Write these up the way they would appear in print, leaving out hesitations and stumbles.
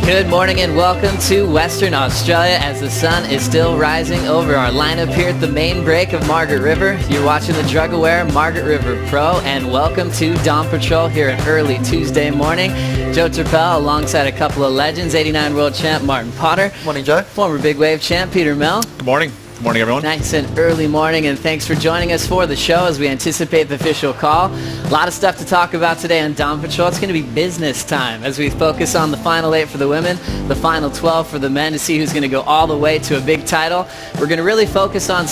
Good morning and welcome to Western Australia as the sun is still rising over our lineup here at the main break of Margaret River. You're watching the drug-aware Margaret River Pro, and welcome to Dawn Patrol here an early Tuesday morning. Joe Turpel alongside a couple of legends, 89 world champ Martin Potter. Morning, Joe. Former big wave champ Peter Mell. Good morning. Good morning, everyone. Nice and early morning, and thanks for joining us for the show as we anticipate the official call. A lot of stuff to talk about today on Dawn Patrol. It's going to be business time as we focus on the final 8 for the women, the final 12 for the men to see who's going to go all the way to a big title. We're going to really focus on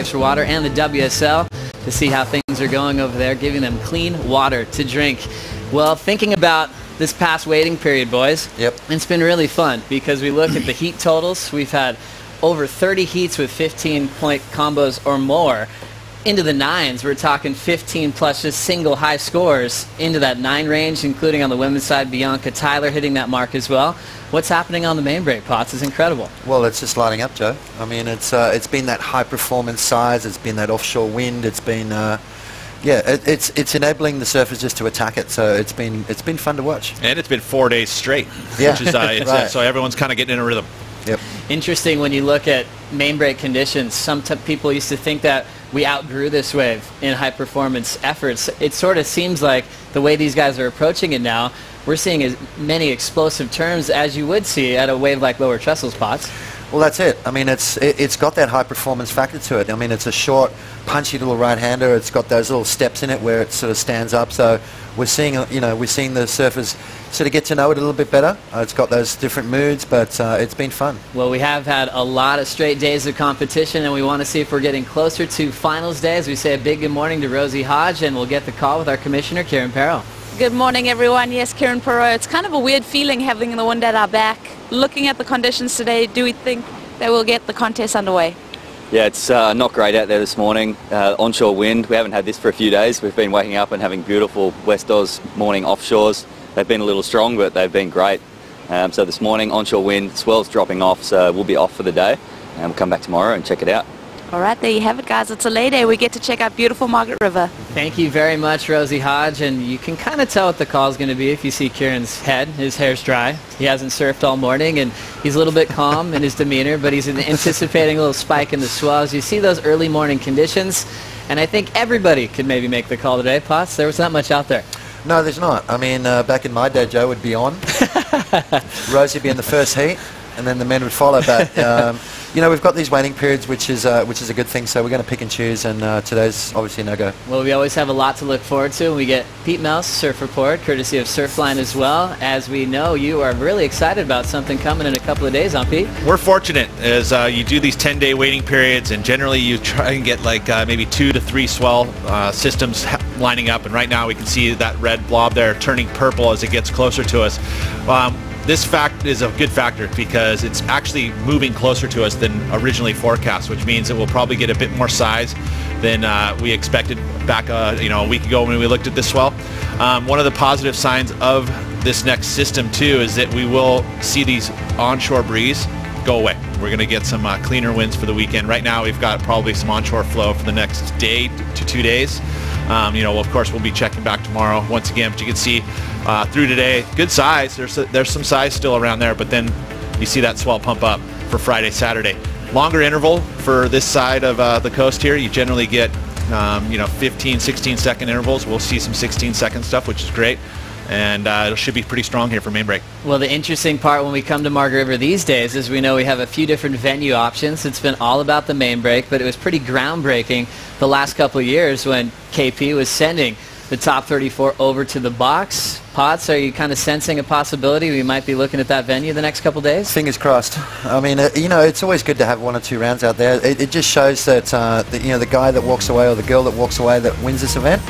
for water and the WSL to see how things are going over there, giving them clean water to drink. Well, thinking about this past waiting period, boys, it's been really fun because we look at the heat totals. We've had over 30 heats with 15-point combos or more. Into the 9s, we're talking 15 plus just single high scores into that 9 range, including on the women's side, Bianca Tyler hitting that mark as well. What's happening on the main break, Potts, is incredible. Well, it's just lighting up, Joe. I mean, it's been that high performance size, it's been that offshore wind, it's been it's enabling the surfers just to attack it. So it's been fun to watch. And it's been 4 days straight, which is right. So everyone's kind of getting in a rhythm. Yep. Interesting when you look at main break conditions. Some people used to think that we outgrew this wave in high performance efforts. It sort of seems like the way these guys are approaching it now, we're seeing as many explosive turns as you would see at a wave like Lower Trestles, Potts. Well, that's it. I mean, it's got that high performance factor to it. I mean, it's a short, punchy little right-hander. It's got those little steps in it where it sort of stands up. So we're seeing, we're seeing the surfers sort of get to know it a little bit better. It's got those different moods, but it's been fun. Well, we have had a lot of straight days of competition, and we want to see if we're getting closer to finals day. As we say a big good morning to Rosie Hodge, and we'll get the call with our commissioner, Kieran Perrow. Good morning, everyone. Yes, Kieran Perrow. It's kind of a weird feeling having the wind at our back. Looking at the conditions today, do we think that we'll get the contest underway? Yeah, it's not great out there this morning. Onshore wind, we haven't had this for a few days. We've been waking up and having beautiful West Oz morning offshores. They've been a little strong, but they've been great. So this morning, onshore wind, swell's dropping off, so we'll be off for the day. And we'll come back tomorrow and check it out. All right, there you have it, guys. It's a lay day. We get to check out beautiful Margaret River. Thank you very much, Rosie Hodge. And you can kind of tell what the call is going to be if you see Kieran's head. His hair's dry. He hasn't surfed all morning, and he's a little bit calm in his demeanor, but he's anticipating a little spike in the swells. You see those early morning conditions, and I think everybody could maybe make the call today. Potts, there was not much out there. No, there's not. I mean, back in my day, Joe would be on. Rosie would be in the first heat, and then the men would follow. But we've got these waiting periods, which is a good thing. So we're going to pick and choose, and today's obviously no go. Well, we always have a lot to look forward to. And we get Pete Mel's Surf Report, courtesy of Surfline as well. As we know, you are really excited about something coming in a couple of days, huh, Pete? We're fortunate as you do these 10-day waiting periods, and generally you try and get like maybe 2 to 3 swell systems lining up. And right now we can see that red blob there turning purple as it gets closer to us. This fact is a good factor because it's actually moving closer to us than originally forecast, which means it will probably get a bit more size than we expected back a week ago when we looked at this swell. One of the positive signs of this next system too is that we will see these onshore breeze go away. We're going to get some cleaner winds for the weekend. Right now we've got probably some onshore flow for the next day to 2 days. Of course, we'll be checking back tomorrow once again, but you can see through today, good size. There's some size still around there, but then you see that swell pump up for Friday, Saturday. Longer interval for this side of the coast here. You generally get 15, 16-second intervals. We'll see some 16-second stuff, which is great. And it should be pretty strong here for main break. Well, the interesting part when we come to Margaret River these days is we know we have a few different venue options. It's been all about the main break, but it was pretty groundbreaking the last couple of years when KP was sending the top 34 over to the box. Potts, are you kind of sensing a possibility we might be looking at that venue the next couple of days? Fingers crossed. I mean, it's always good to have 1 or 2 rounds out there. It just shows that, the guy that walks away or the girl that walks away that wins this event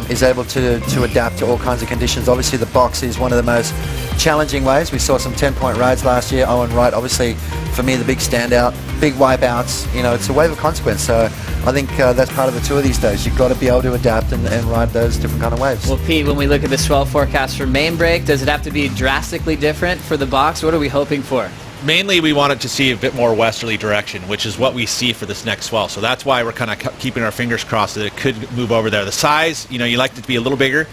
is able to adapt to all kinds of conditions. Obviously, the box is one of the most challenging waves. We saw some 10-point rides last year. Owen Wright, obviously, for me, the big standout. Big wipeouts. It's a wave of consequence. So I think that's part of the tour these days. You've got to be able to adapt and ride those different kind of waves. Well, Pete, when we look at the swell forecast for main break, does it have to be drastically different for the box? What are we hoping for? Mainly we wanted to see a bit more westerly direction, which is what we see for this next swell. So that's why we're kind of keeping our fingers crossed that it could move over there. The size, you know, you like it to be a little bigger,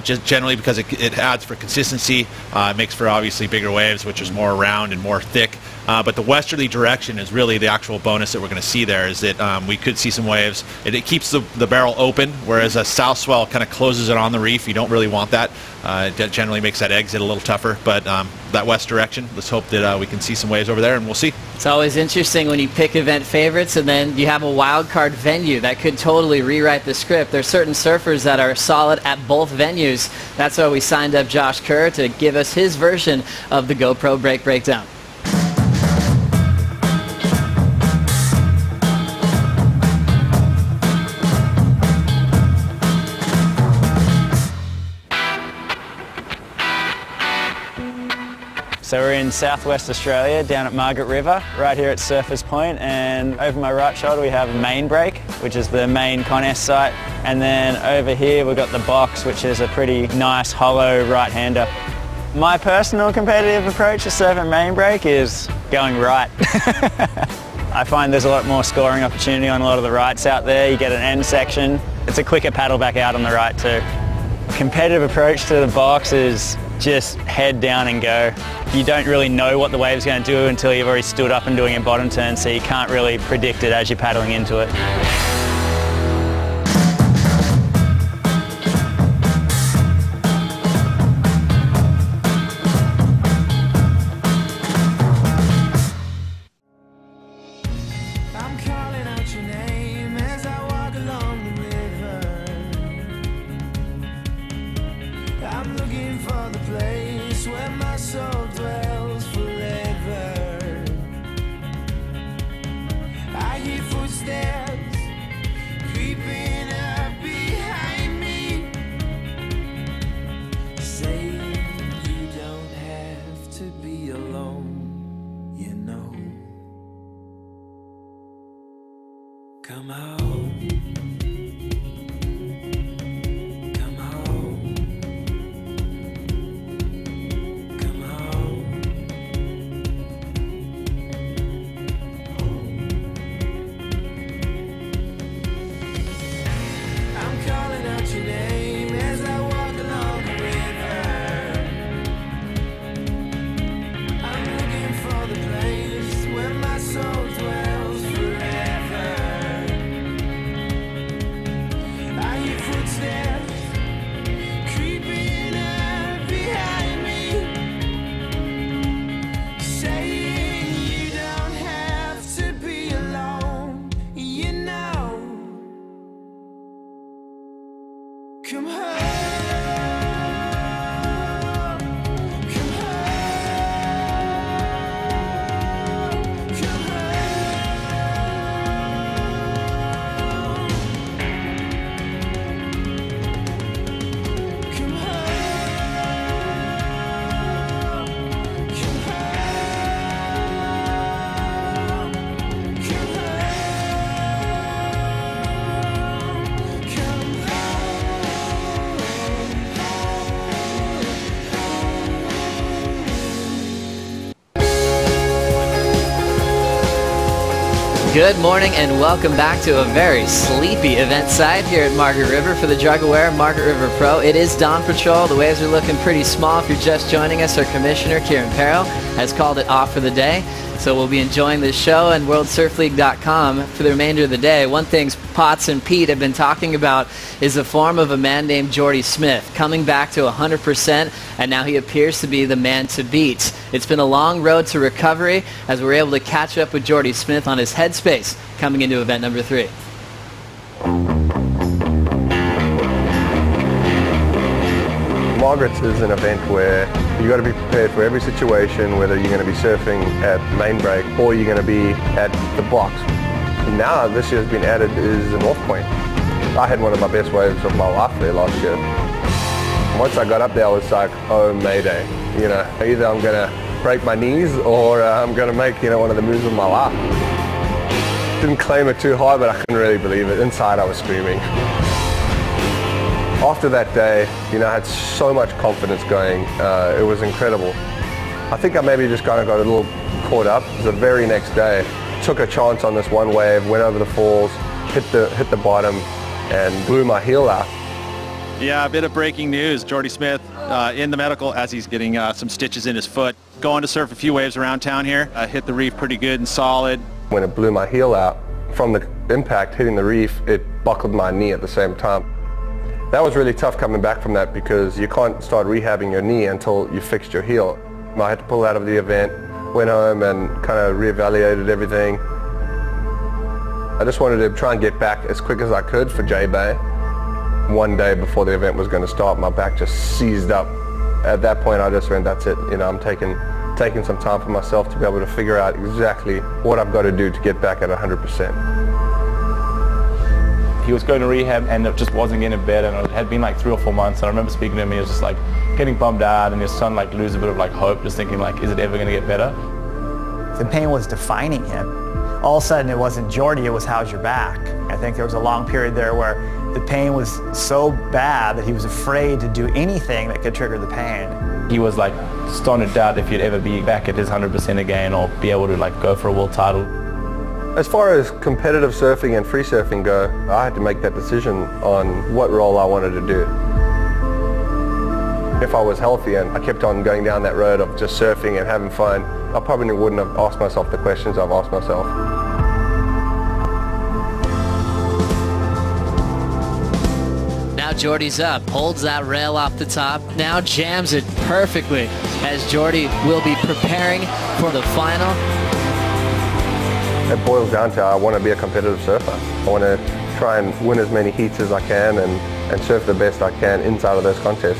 just generally because it adds for consistency. It makes for obviously bigger waves, which is more round and more thick. But the westerly direction is really the actual bonus that we're going to see there, is that we could see some waves. It keeps the barrel open, whereas a south swell kind of closes it on the reef. You don't really want that. It generally makes that exit a little tougher. But that west direction, let's hope that we can see some waves over there, and we'll see. It's always interesting when you pick event favorites and then you have a wild card venue that could totally rewrite the script. There's certain surfers that are solid at both venues. That's why we signed up Josh Kerr to give us his version of the GoPro break breakdown. So we're in southwest Australia, down at Margaret River, right here at Surfers Point, and over my right shoulder we have Main Break, which is the main Con-S site, and then over here we've got the Box, which is a pretty nice hollow right-hander. My personal competitive approach to surfing Main Break is going right. I find there's a lot more scoring opportunity on a lot of the rights out there. You get an end section, it's a quicker paddle back out on the right too. Competitive approach to the Box is just head down and go. You don't really know what the wave's going to do until you've already stood up and doing a bottom turn, so you can't really predict it as you're paddling into it. I'm calling out your name as I walk along the river. I'm looking for the place where my soul dwells forever. I hear footsteps creeping up behind me, saying you don't have to be alone, you know. Come home. Come home. Good morning and welcome back to a very sleepy event site here at Margaret River for the drug-aware Margaret River Pro. It is Dawn Patrol. The waves are looking pretty small. If you're just joining us, our commissioner, Kieran Perro, has called it off for the day. So we'll be enjoying this show and WorldSurfLeague.com for the remainder of the day. One thing Potts and Pete have been talking about is the form of a man named Jordy Smith, coming back to 100%, and now he appears to be the man to beat. It's been a long road to recovery as we're able to catch up with Jordy Smith on his headspace coming into event number 3. Margaret's is an event where you got to be prepared for every situation, whether you're going to be surfing at Main Break or you're going to be at the Box. And now this year's been added is the North Point. I had one of my best waves of my life there last year. Once I got up there, I was like, oh, Mayday. You know, either I'm going to break my knees or I'm going to make, you know, one of the moves of my life. Didn't claim it too high, but I couldn't really believe it. Inside, I was screaming. After that day, you know, I had so much confidence going. It was incredible. I think I maybe just kind of got a little caught up. The very next day, took a chance on this one wave, went over the falls, hit the bottom, and blew my heel out. Yeah, a bit of breaking news. Jordy Smith in the medical as he's getting some stitches in his foot. Going to surf a few waves around town here. Hit the reef pretty good and solid. When it blew my heel out, from the impact hitting the reef, it buckled my knee at the same time. That was really tough coming back from that because you can't start rehabbing your knee until you fixed your heel. I had to pull out of the event, went home and kind of reevaluated everything. I just wanted to try and get back as quick as I could for J-Bay. One day before the event was going to start, my back just seized up. At that point I just went, that's it, you know, I'm taking some time for myself to be able to figure out exactly what I've got to do to get back at 100%. He was going to rehab and it just wasn't getting better, and it had been like 3 or 4 months, and I remember speaking to him, he was just like getting bummed out and he was starting to like lose a bit of like hope, just thinking like, is it ever going to get better? The pain was defining him. All of a sudden it wasn't Jordy, it was how's your back. I think there was a long period there where the pain was so bad that he was afraid to do anything that could trigger the pain. He was like starting to doubt if he'd ever be back at his 100% again or be able to like go for a world title. As far as competitive surfing and free surfing go, I had to make that decision on what role I wanted to do. If I was healthy and I kept on going down that road of just surfing and having fun, I probably wouldn't have asked myself the questions I've asked myself. Now Jordy's up, holds that rail off the top, now jams it perfectly as Jordy will be preparing for the final. It boils down to I want to be a competitive surfer. I want to try and win as many heats as I can and surf the best I can inside of those contests.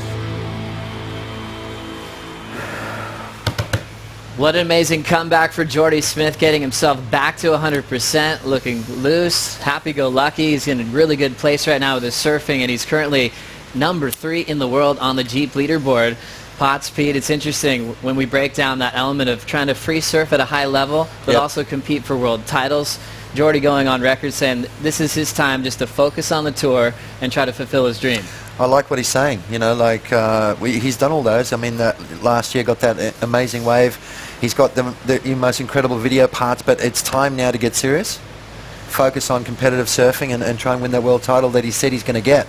What an amazing comeback for Jordy Smith, getting himself back to 100%, looking loose, happy-go-lucky. He's in a really good place right now with his surfing, and he's currently number 3 in the world on the Jeep leaderboard. Potts, Pete, it's interesting when we break down that element of trying to free surf at a high level, but also compete for world titles. Jordy going on record saying this is his time just to focus on the tour and try to fulfill his dream. I like what he's saying, you know, like he's done all those. I mean, last year got that amazing wave. He's got the most incredible video parts, but it's time now to get serious. Focus on competitive surfing and try and win that world title that he said he's going to get.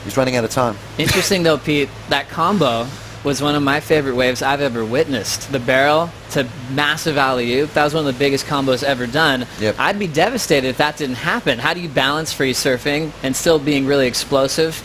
He's running out of time. Interesting though, Pete, that combo was one of my favorite waves I've ever witnessed. The barrel to massive alley-oop, that was one of the biggest combos ever done. Yep. I'd be devastated if that didn't happen. How do you balance free surfing and still being really explosive?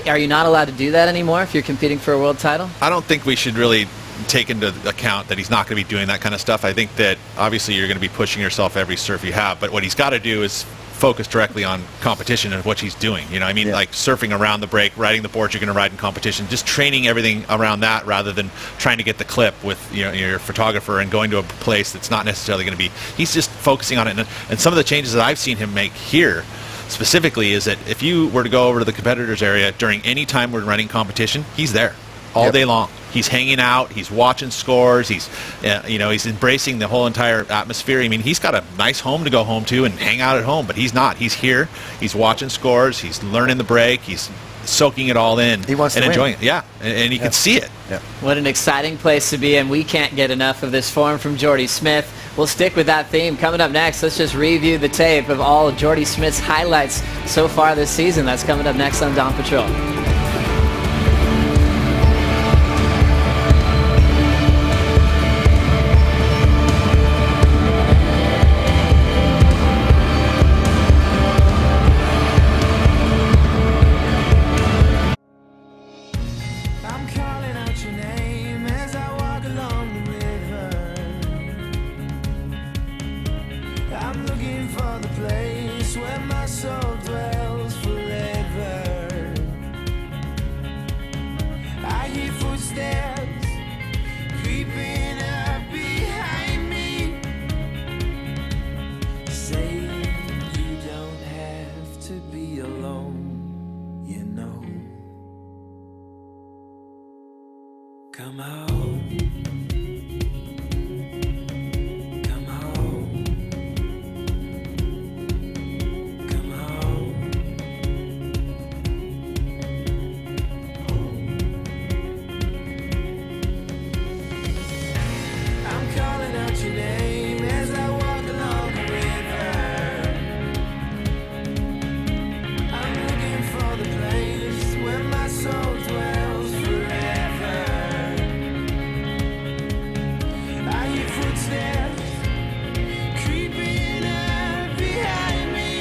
Are you not allowed to do that anymore if you're competing for a world title? I don't think we should really take into account that he's not going to be doing that kind of stuff. I think that obviously you're going to be pushing yourself every surf you have, but what he's got to do is focus directly on competition and what he's doing. You know, I mean, like surfing around the break, riding the boards you're going to ride in competition, just training everything around that rather than trying to get the clip with your photographer and going to a place that's not necessarily going to be. He's just focusing on it. And some of the changes that I've seen him make here specifically is that if you were to go over to the competitors area during any time we're running competition, he's there all day long. He's hanging out, he's watching scores, he's he's embracing the whole entire atmosphere. I mean, he's got a nice home to go home to and hang out at home, but he's not. He's here, he's watching scores, he's learning the break, he's soaking it all in. He wants and to enjoying win. it. Yeah, and you can see it. Yeah. What an exciting place to be, and we can't get enough of this form from Jordy Smith. We'll stick with that theme. Coming up next, let's just review the tape of all of Jordy Smith's highlights so far this season. That's coming up next on Dawn Patrol. steps creeping up behind me,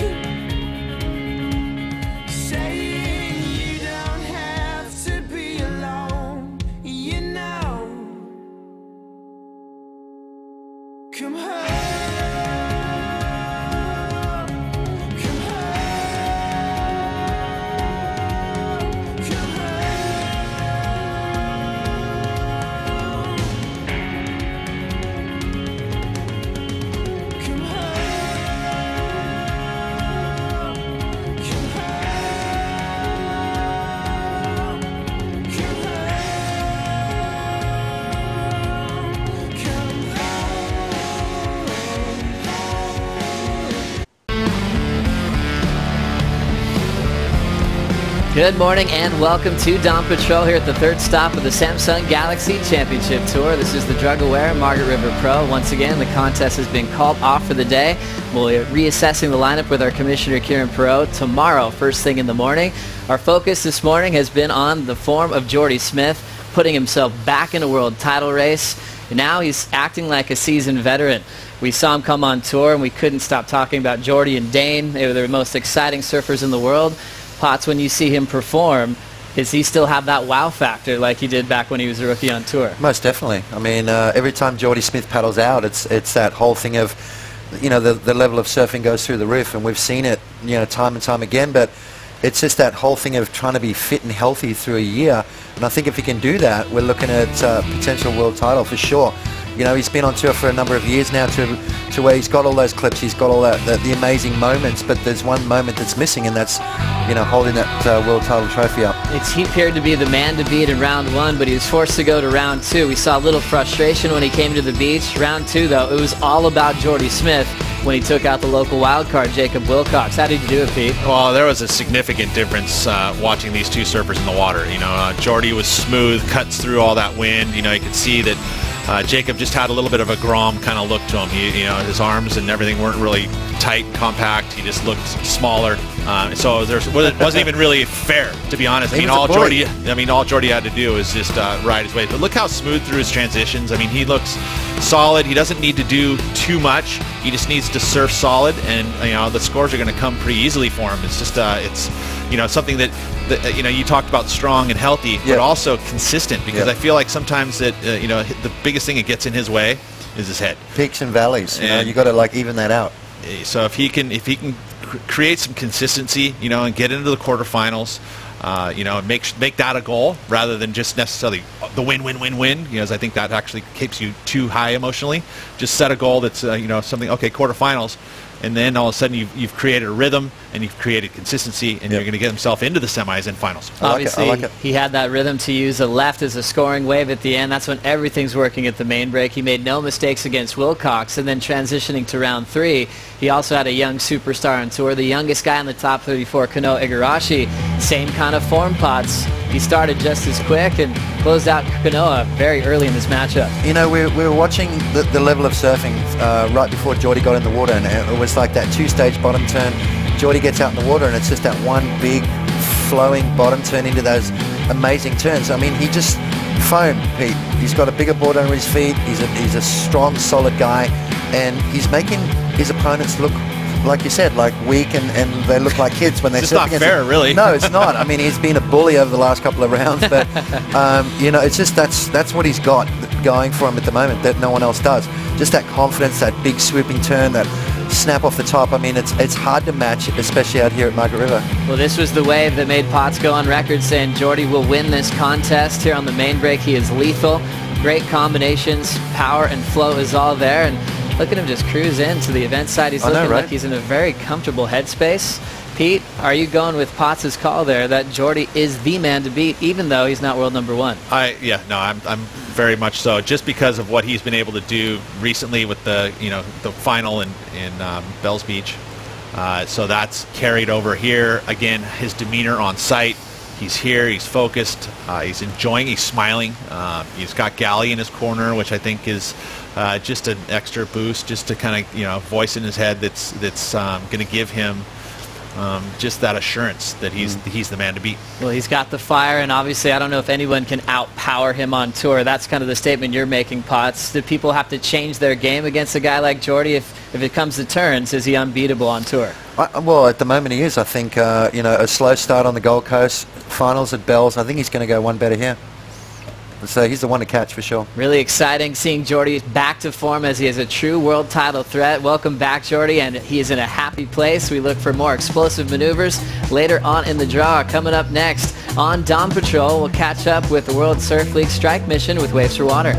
saying you don't have to be alone, you know. Come home. Good morning and welcome to Dawn Patrol here at the third stop of the Samsung Galaxy Championship Tour. This is the drug-aware Margaret River Pro. Once again, the contest has been called off for the day. We'll be reassessing the lineup with our commissioner, Kieran Perot, tomorrow, first thing in the morning. Our focus this morning has been on the form of Jordy Smith, putting himself back in a world title race. And now he's acting like a seasoned veteran. We saw him come on tour, and we couldn't stop talking about Jordy and Dane. They were the most exciting surfers in the world. Potts, when you see him perform, does he still have that wow factor like he did back when he was a rookie on tour? Most definitely. I mean, every time Jordy Smith paddles out, it's that whole thing of, you know, the level of surfing goes through the roof, and we've seen it, you know, time and time again. But it's just that whole thing of trying to be fit and healthy through a year. And I think if he can do that, we're looking at potential world title for sure. You know, he's been on tour for a number of years now to where he's got all those clips, he's got all the amazing moments, but there's one moment that's missing, and that's, you know, holding that world title trophy up. He appeared to be the man to beat in round one, but he was forced to go to round two. We saw a little frustration when he came to the beach. Round two, though, it was all about Jordy Smith when he took out the local wild card, Jacob Wilcox. How did you do it, Pete? Well, there was a significant difference watching these two surfers in the water. You know, Jordy was smooth, cuts through all that wind. You know, you could see that Jacob just had a little bit of a Grom kind of look to him. You know, his arms and everything weren't really tight and compact. He just looked smaller. So it wasn't even really fair, to be honest. I mean, all Jordy had to do was just ride his way. But look how smooth through his transitions. I mean, he looks solid. He doesn't need to do too much. He just needs to surf solid, and you know, the scores are going to come pretty easily for him. It's just it's, you know, something that you know, you talked about strong and healthy, but also consistent, because I feel like sometimes that you know, the biggest thing that gets in his way is his head. Peaks and valleys. You know, you got to like even that out. So if he can create some consistency, you know, and get into the quarterfinals, you know, and make that a goal rather than just necessarily the win, because I think that actually keeps you too high emotionally. Just set a goal that's you know, something, okay, quarterfinals, and then all of a sudden you've created a rhythm and you've created consistency, and you're going to get himself into the semis and finals. Obviously, he had that rhythm to use the left as a scoring wave at the end. That's when everything's working at the main break. He made no mistakes against Wilcox, and then transitioning to round three, he also had a young superstar on tour, the youngest guy on the top 34, Kanoa Igarashi. Same kind of form, Potts. He started just as quick and closed out Kanoa very early in this matchup. You know, we were watching the level of surfing right before Jordy got in the water, and it was like that two-stage bottom turn. Jordy gets out in the water, and it's just that one big flowing bottom turn into those amazing turns. I mean, he just foamed, Pete. He's got a bigger board under his feet. He's a strong, solid guy, and he's making his opponents look, like you said, like weak, and they look like kids when they're surfing. It's not fair, really. No, it's not. I mean, he's been a bully over the last couple of rounds, but you know, it's just that's what he's got going for him at the moment that no one else does. Just that confidence, that big swooping turn, that snap off the top. I mean, it's hard to match, especially out here at Margaret River. Well, this was the wave that made Potts go on record saying Jordy will win this contest here on the main break. He is lethal. Great combinations, power and flow is all there, and look at him just cruise into the event side. He's looking like he's in a very comfortable headspace. Pete, are you going with Potts' call there that Jordy is the man to beat, even though he's not world number one? Yeah, no, I'm very much so, just because of what he's been able to do recently with the, you know, the final in Bells Beach. So that's carried over here. Again, his demeanor on site. He's here, he's focused, he's enjoying, he's smiling. He's got Galley in his corner, which I think is just an extra boost, just to kind of, you know, voice in his head that's going to give him just that assurance that he's the man to beat. Well, he's got the fire, and obviously I don't know if anyone can outpower him on tour. That's kind of the statement you're making, Potts. Do people have to change their game against a guy like Jordy? If it comes to turns, is he unbeatable on tour? Well, at the moment he is. I think, you know, a slow start on the Gold Coast, finals at Bells. I think he's going to go one better here. So he's the one to catch for sure. Really exciting seeing Jordy back to form as he is a true world title threat. Welcome back, Jordy, and he is in a happy place. We look for more explosive maneuvers later on in the draw. Coming up next on Dawn Patrol, we'll catch up with the World Surf League strike mission with Waves for Water.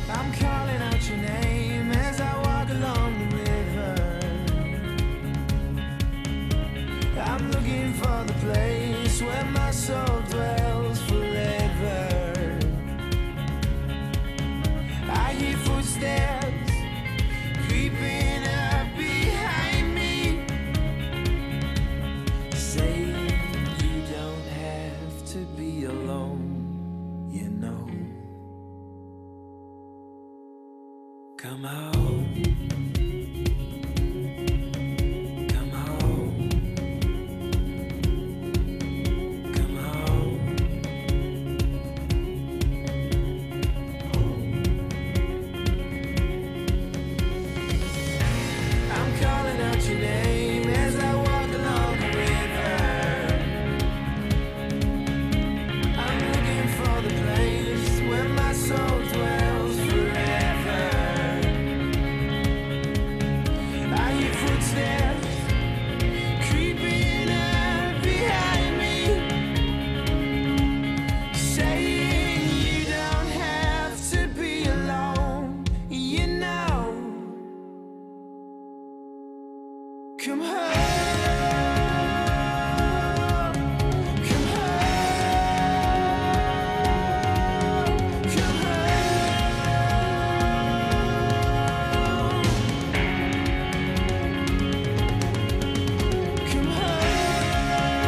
I'm calling out your name as I walk along the river. I'm looking for the place where my soul dwells forever. I hear footsteps creeping up behind me, saying you don't have to be alone, you know. Come home. Come home. Come home. I'm calling out your name as I walk along the river. I'm looking for the place where my soul dwells forever. I hear footsteps creeping up behind me, saying you don't have to be alone, you know. Come home. Come home. Come home. Come home. Come home. Come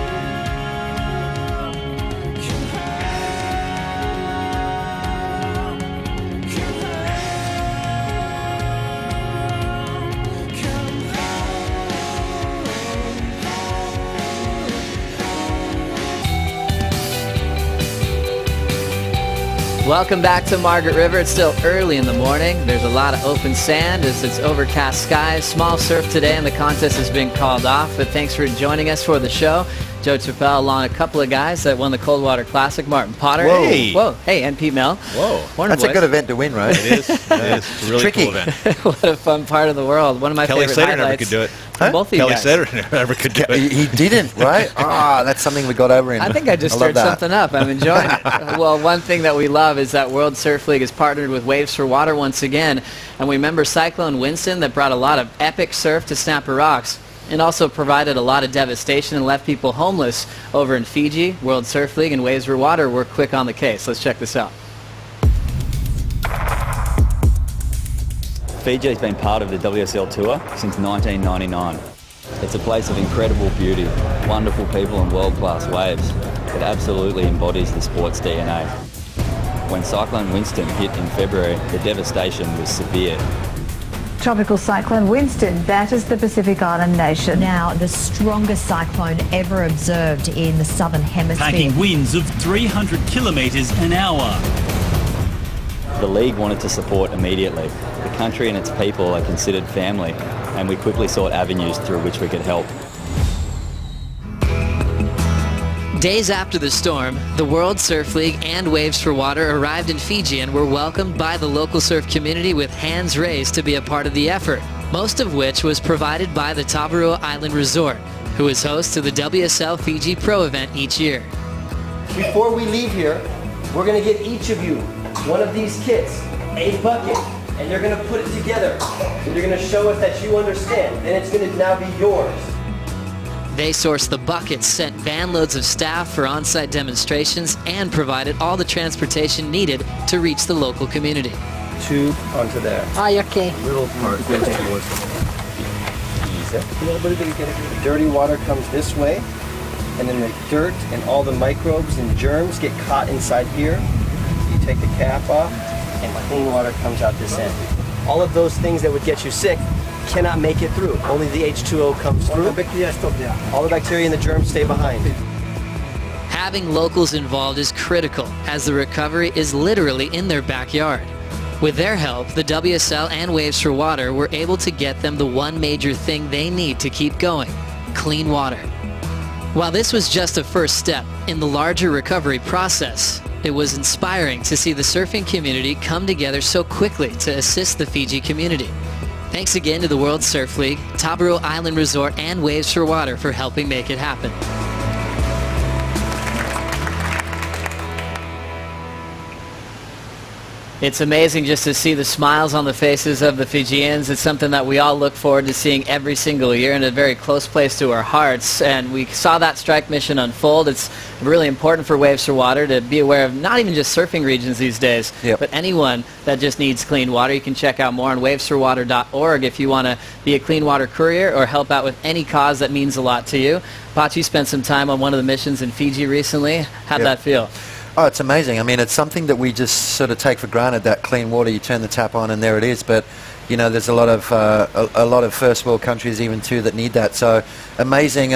Welcome back to Margaret River. It's still early in the morning. There's a lot of open sand as it's overcast skies. Small surf today and the contest has been called off. But thanks for joining us for the show. Joe Chappelle along a couple of guys that won the Coldwater Classic. Martin Potter. Whoa. Hey. Whoa. Hey, and Pete Mel. Whoa. Morning, That's a boys. good event to win, right? It is. It is. It's a really tricky. cool event. What a fun part of the world. One of my Kelly favorite Slater never highlights. could do it. Huh? Both of you Kelly guys. Slater never could do it. He didn't, right? That's something we got over in. I think I just love stirred that. something up. I'm enjoying it. Well, one thing that we love is that World Surf League has partnered with Waves for Water once again. And we remember Cyclone Winston that brought a lot of epic surf to Snapper Rocks and also provided a lot of devastation and left people homeless over in Fiji. World Surf League and Waves for Water were quick on the case. Let's check this out. Fiji has been part of the WSL Tour since 1999. It's a place of incredible beauty, wonderful people and world-class waves. It absolutely embodies the sport's DNA. When Cyclone Winston hit in February, the devastation was severe. Tropical cyclone Winston batters the Pacific Island nation. Now, the strongest cyclone ever observed in the southern hemisphere. Packing winds of 300 kilometres an hour. The league wanted to support immediately. The country and its people are considered family, and we quickly sought avenues through which we could help. Days after the storm, the World Surf League and Waves for Water arrived in Fiji and were welcomed by the local surf community with hands raised to be a part of the effort, most of which was provided by the Tabarua Island Resort, who is host to the WSL Fiji Pro event each year. Before we leave here, we're going to give each of you one of these kits, a bucket, and you're going to put it together. And you're going to show us that you understand, and it's going to now be yours. They sourced the buckets, sent van loads of staff for on-site demonstrations, and provided all the transportation needed to reach the local community. Tube onto there. Oh, you're okay. Little part goes towards the dirty water comes this way, and then the dirt and all the microbes and germs get caught inside here. You take the cap off, and clean water comes out this end. All of those things that would get you sick cannot make it through. Only the H2O comes through. All the bacteria stop there. All the bacteria and the germs stay behind. Having locals involved is critical, as the recovery is literally in their backyard. With their help, the WSL and Waves for Water were able to get them the one major thing they need to keep going: clean water. While this was just a first step in the larger recovery process, it was inspiring to see the surfing community come together so quickly to assist the Fiji community. Thanks again to the World Surf League, Tabaru Island Resort, and Waves for Water for helping make it happen. It's amazing just to see the smiles on the faces of the Fijians. It's something that we all look forward to seeing every single year, and a very close place to our hearts. And we saw that strike mission unfold. It's really important for Waves for Water to be aware of not even just surfing regions these days, but anyone that just needs clean water. You can check out more on wavesforwater.org if you want to be a clean water courier or help out with any cause that means a lot to you. Pat, you spent some time on one of the missions in Fiji recently. How'd that feel? Oh, it's amazing. I mean, it's something that we just sort of take for granted, that clean water. You turn the tap on and there it is. But you know, there's a lot of first world countries even too that need that. So amazing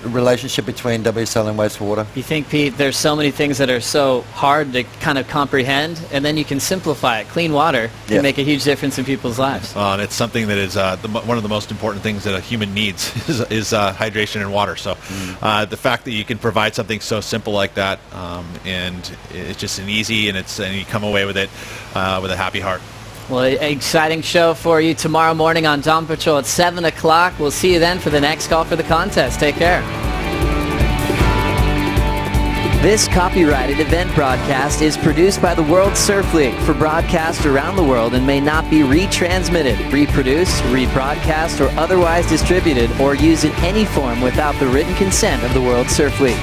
relationship between WSL and Waves for Water. You think, Pete, there's so many things that are so hard to kind of comprehend, and then you can simplify it. Clean water can make a huge difference in people's lives. And it's something that is one of the most important things that a human needs is hydration and water. So the fact that you can provide something so simple like that, and it's just an easy, and you come away with it with a happy heart. Well, exciting show for you tomorrow morning on Dawn Patrol at 7 o'clock. We'll see you then for the next call for the contest. Take care. This copyrighted event broadcast is produced by the World Surf League for broadcast around the world and may not be retransmitted, reproduced, rebroadcast, or otherwise distributed or used in any form without the written consent of the World Surf League.